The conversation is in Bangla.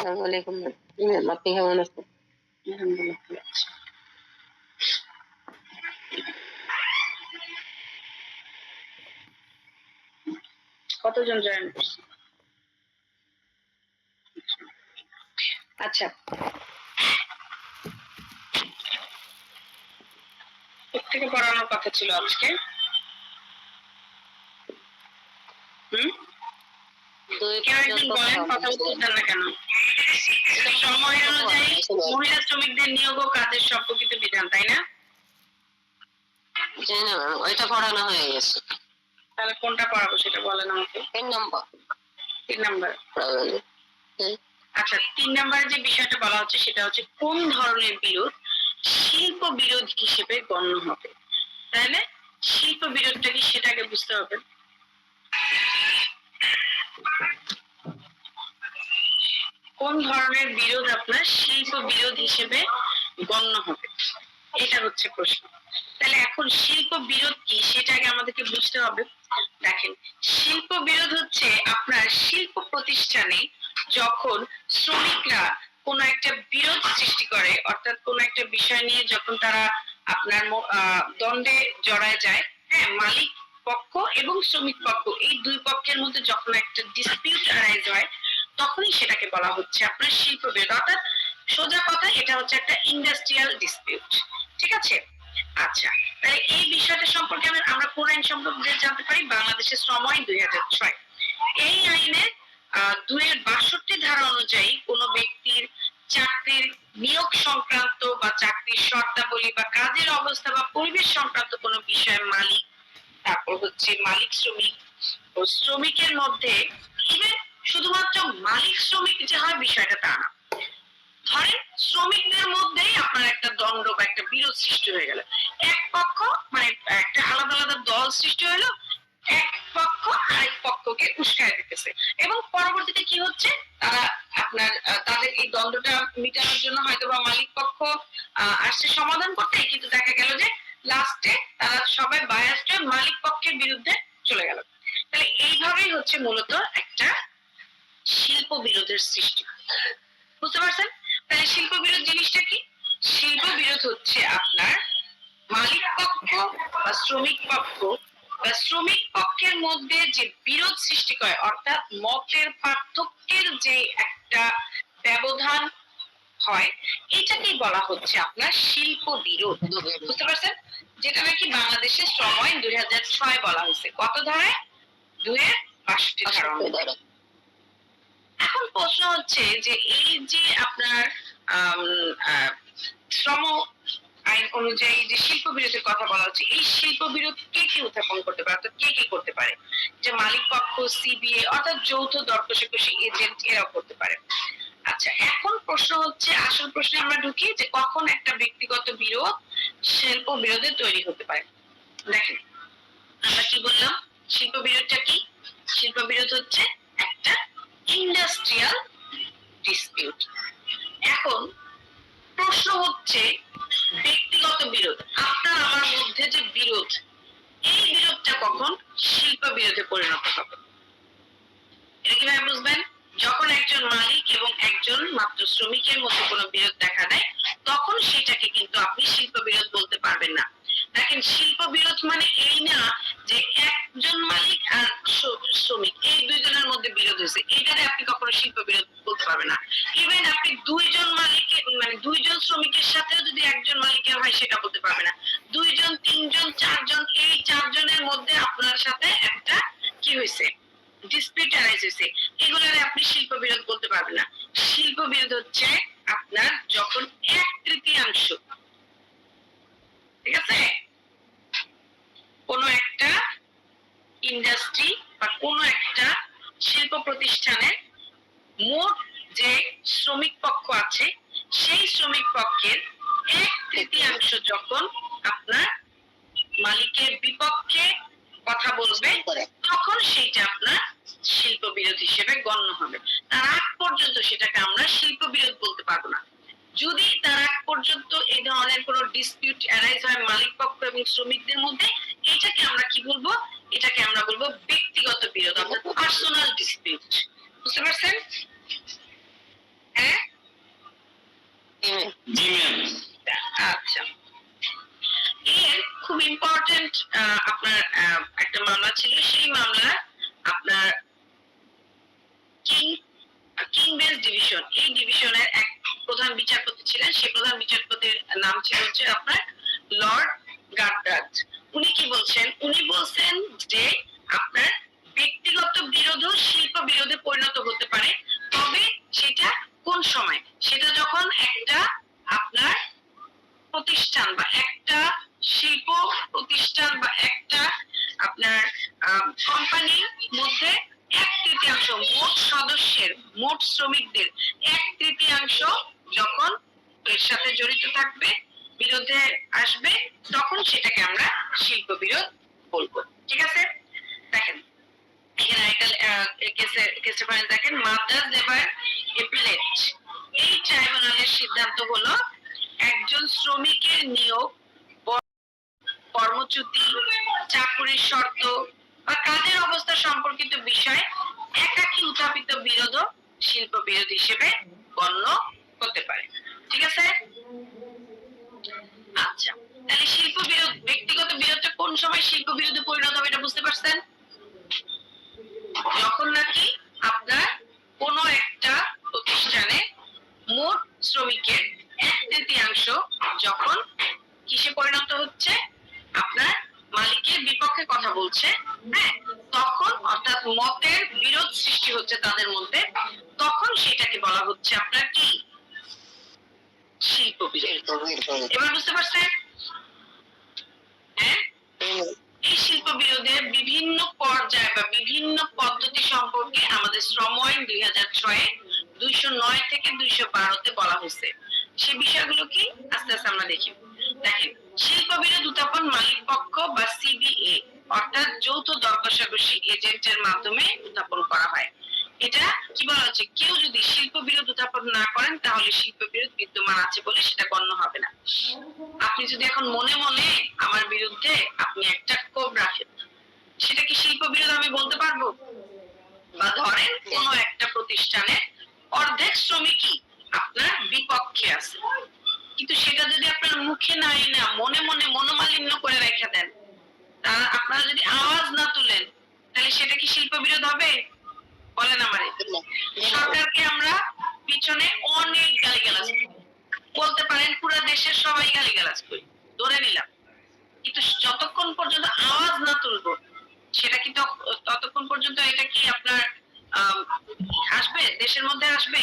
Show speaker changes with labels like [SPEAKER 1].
[SPEAKER 1] আসসালামাইকুম ম্যাম, আপনি কেমন আছেন?
[SPEAKER 2] আলহামদুলিল্লাহ ভালো আছি। কতজন জয়েন করছে? আচ্ছা, থেকে পড়ানোর কথা ছিল আজকে। কেউ একজন বলেন, কথা উত্তর দেন না কেন? সময় অনুযায়ী মহিলা শ্রমিকদের নিয়োগ ও কাজের সম্পর্কিত বিধান, তাই না?
[SPEAKER 1] জানি না ম্যাম, ওইটা পড়ানো হয়ে গেছে।
[SPEAKER 2] তাহলে কোনটা পড়াবো সেটা বলেন আমাকে।
[SPEAKER 1] 3 নম্বর।
[SPEAKER 2] 3 নাম্বার। আচ্ছা, 3 নাম্বারে যে বিষয়টা বলা হচ্ছে সেটা হচ্ছে কোন ধরনের বিরোধ শিল্প বিরোধ হিসেবে গণ্য হবে। তাহলে শিল্প বিরোধটা কি সেটাকে বুঝতে হবে। কোন ধরনের বিরোধ আপনার শিল্প বিরোধ হিসেবে গণ্য হবে, এটা হচ্ছে প্রশ্ন। তাহলে এখন শিল্প বিরোধ কি সেটাকে আমাদেরকে বুঝতে হবে। দেখেন, শিল্প বিরোধ হচ্ছে আপনার শিল্প প্রতিষ্ঠানে যখন শ্রমিকরা কোন একটা বিরোধ সৃষ্টি করে, অর্থাৎ কোন একটা বিষয় নিয়ে যখন তারা আপনার দ্বন্দ্বে জড়ায় যায়, হ্যাঁ, মালিক পক্ষ এবং শ্রমিক পক্ষ এই দুই পক্ষের মধ্যে যখন একটা ডিসপিউট অ্যারাইজ হয়, তখনই সেটাকে বলা হচ্ছে আপনার শিল্প বিরোধ। অর্থাৎ সোজা কথা, এটা হচ্ছে একটা ইন্ডাস্ট্রিয়াল ডিসপিউট। ঠিক আছে? আচ্ছা, তাই এই বিষয়টা সম্পর্কে আমরা কোন আইন সম্পর্কে জানতে পারি? বাংলাদেশের শ্রম আইন 2006। এই আইনের 2-62 ধারা অনুযায়ী কোন ব্যক্তির চাকরির নিয়োগ সংক্রান্ত বা চাকরির শর্তাবলী বা কাজের অবস্থা বা পরিবেশ সংক্রান্ত কোন বিষয়ে মালিক, তারপর হচ্ছে মালিক শ্রমিক ও শ্রমিকের মধ্যে, শুধুমাত্র মালিক শ্রমিক যে হয় বিষয়টা তা না। ধরেন শ্রমিকদের মধ্যেই আপনার একটা দ্বন্দ্ব বা একটা বিরোধ সৃষ্টি হয়ে গেল, এক পক্ষ মানে একটা আলাদা আলাদা দল সৃষ্টি হলো, এক পক্ষ আরেক পক্ষকে উস্কায় দিতেছে, এবং পরবর্তীতে কি হচ্ছে, তারা আপনার তাদের এই দ্বন্দ্বটা মিটানোর জন্য হয়তো বা মালিক পক্ষ আসছে সমাধান করতে, কিন্তু দেখা গেল যে লাস্টে তারা সবাই বায়াসড মালিক পক্ষের বিরুদ্ধে চলে গেল। তাহলে এইভাবেই হচ্ছে মূলত একটা শিল্প বিরোধের সৃষ্টি। বুঝতে পারছেন? তাহলে শিল্প বিরোধ জিনিসটা কি? শিল্প বিরোধ হচ্ছে আপনার মালিক পক্ষ বা শ্রমিক পক্ষ বা শ্রমিক পক্ষের মধ্যে যে বিরোধ সৃষ্টি করে, অর্থাৎ মতের পার্থক্যের যে একটা ব্যবধান হয়, এটাকেই বলা হচ্ছে আপনার শিল্প বিরোধ। বুঝতে পারছেন? যেটা নাকি বাংলাদেশের শ্রম আইন 2006 বলা হয়েছে। কত ধারায়? 2-62 ধারা। এখন প্রশ্ন হচ্ছে যে এই যে আপনার শ্রম আইন অনুযায়ী যে শিল্প বিরোধের কথা বলা হচ্ছে, এই শিল্প বিরোধ কে কে উত্থাপন করতে পারে, অর্থাৎ কে কে করতে পারে? যে মালিক পক্ষ, সিবিএ অর্থাৎ যৌথ দর কষাকষি এজেন্ট, এরাও করতে পারে। আচ্ছা, এখন প্রশ্ন হচ্ছে, আসল প্রশ্নে আমরা ঢুকি যে কখন একটা ব্যক্তিগত বিরোধ শিল্প বিরোধে তৈরি হতে পারে। দেখেন, আমরা কি বললাম, শিল্প বিরোধটা কি? শিল্প বিরোধ হচ্ছে একটা ইন্ডাস্ট্রিয়াল ডিসপিউট। এখন প্রশ্ন হচ্ছে ব্যক্তিগত বিরোধ, আপনার আমার মধ্যে যে বিরোধ, এই বিরোধটা কখন শিল্প বিরোধে পরিণত হবে? এটা কিভাবে বুঝবেন? যখন একজন মালিক এবং একজন মাত্র শ্রমিকের মধ্যে কোনো বিরোধ দেখা দেয়, তখন সেটাকে কিন্তু আপনি শিল্প বিরোধ বলতে পারবেন না। দেখেন, শিল্প বিরোধ মানে এই না যে একজন মালিক আর শ্রমিক এই দুইজনের মধ্যে বিরোধ হয়েছে, এটাতে আপনি কখনো শিল্প বিরোধ বলতে পারবেন না। ইভেন আপনি দুইজন মালিকের মানে দুইজন শ্রমিকের সাথেও যদি একজন মালিকের হয়, সেটা বলতে পারবে না। দুইজন, তিনজন, চারজন, এই চারজনের মধ্যে আপনার সাথে একটা কি হয়েছে, ডিসপিউট অ্যারাইজ হয়েছে, এগুলোরে আপনি শিল্প বিরোধ বলতে পারবেন না। শিল্প বিরোধ হচ্ছে আপনার যখন 1/3, ঠিক আছে, কোন একটা ইন্ডাস্ট্রি বা কোন একটা শিল্প প্রতিষ্ঠানের মোট যে শ্রমিক পক্ষ আছে, সেই শ্রমিক পক্ষের 1/3 যখন আপনার মালিকের বিপক্ষে কথা বলবে, তখন সেইটা আপনার শিল্প বিরোধ হিসেবে গণ্য হবে। তার আগ পর্যন্ত সেটাকে আমরা শিল্প বিরোধ বলতে পারবো না। যদি তার আগ পর্যন্ত এই ধরনের কোনো ডিসপিউট অ্যারাইজ হয় মালিক পক্ষ এবং শ্রমিকদের মধ্যে, এটাকে আমরা কি বলবো? এটাকে আমরা বলবো ব্যক্তিগত বিরোধ, অর্থাৎ পার্সোনাল ডিসপিউট। বুঝতে পারছেন?
[SPEAKER 3] জি ম্যাম।
[SPEAKER 2] আচ্ছা, এর খুব ইম্পর্টেন্ট আপনার একটা মামলা ছিল, সেই মামলা আপনার কিং কিং বেঞ্চ ডিভিশন, এই ডিভিশনের এক প্রধান বিচারপতি ছিলেন। সেই প্রধান বিচারপতির নাম ছিল হচ্ছে আপনার লর্ড গাড্রাজ। উনি কি বলছেন? উনি বলছেন যে আপনার ব্যক্তিগত বিরোধও শিল্প বিরোধে পরিণত হতে পারে, তবে সেটা কোন সময়? সেটা যখন একটা আপনার প্রতিষ্ঠান বা একটা শিল্প প্রতিষ্ঠান বা একটা আপনার কোম্পানির মধ্যে 1/3 মোট সদস্যের, মোট শ্রমিকদের 1/3 যখন এর সাথে জড়িত থাকবে, বিরোধে আসবে, তখন সেটাকে আমরা শিল্প বিরোধ বলবো। ঠিক আছে, দেখেন এখানে কেসে পয়েন্ট দেখেন, মাদ্রাজ লেবার এপিলেট এই ট্রাইব্যুনালের সিদ্ধান্ত হলো একজন শ্রমিকের নিয়োগ, কর্মচ্যুতি, চাকরির শর্ত বা কাজের অবস্থা সম্পর্কিত বিষয় একাকী উত্থাপিত বিরোধ শিল্প বিরোধ হিসেবে গণ্য হতে পারে। ঠিক আছে, আচ্ছা, তাহলে শিল্প বিরোধ, ব্যক্তিগত বিরোধটা কোন সময় শিল্প বিরোধে পরিণত হবে এটা বুঝতে পারছেন? যখন নাকি আপনার কোন একটা প্রতিষ্ঠানে মোট শ্রমিকের 1/3 যখন কিসে পরিণত হচ্ছে, আপনার মালিকের বিপক্ষে কথা বলছে, হ্যাঁ, তখন অর্থাৎ মতের বিরোধ সৃষ্টি হচ্ছে তাদের মধ্যে, তখন সেটাকে বলা হচ্ছে আপনার কি? শিল্প বিরোধ। এবার বুঝতে পারছেন? হ্যাঁ, এই শিল্প বিরোধের বিভিন্ন পর্যায় বা বিভিন্ন পদ্ধতি সম্পর্কে আমাদের শ্রম আইন 2006 209 থেকে 212 বলা হয়েছে। সেই বিষয়গুলো কি আস্তে আস্তে আমরা দেখি। দেখেন, শিল্প বিরোধ উত্থাপন মালিক পক্ষ বা সিবিএ অর্থাৎ যৌথ দর কষাকষি এজেন্টের মাধ্যমে উত্থাপন করা হয়। এটা কি বলা হচ্ছে, কেউ যদি শিল্প বিরোধ উত্থাপন না করেন তাহলে শিল্প বিরোধ বিদ্যমান আছে বলে সেটা গণ্য হবে না। আপনি যদি এখন মনে মনে আমার বিরুদ্ধে আপনি একটা ক্ষোভ রাখেন, সেটা কি শিল্প বিরোধ আমি বলতে পারবো? বা ধরেন কোন একটা প্রতিষ্ঠানে অর্ধেক শ্রমিকই আপনার বিপক্ষে আছে, কিন্তু সেটা যদি আপনার মুখে নাই না মনে মনে মনোমালিন্য করে রেখে দেন, আপনারা যদি আওয়াজ না তুলেন, তাহলে সেটা কি শিল্প বিরোধ হবে? বলেন আমারে। সরকারকে আমরা পিছনে অনেক গালিগালাজ করি, বলতে পারেন পুরো দেশের সবাই গালিগালাজ করি, ধরে নিলাম, কিন্তু যতক্ষণ পর্যন্ত আওয়াজ না তুলবো, সেটা কি ততক্ষণ পর্যন্ত এটা কি আপনার আসবে, দেশের মধ্যে আসবে?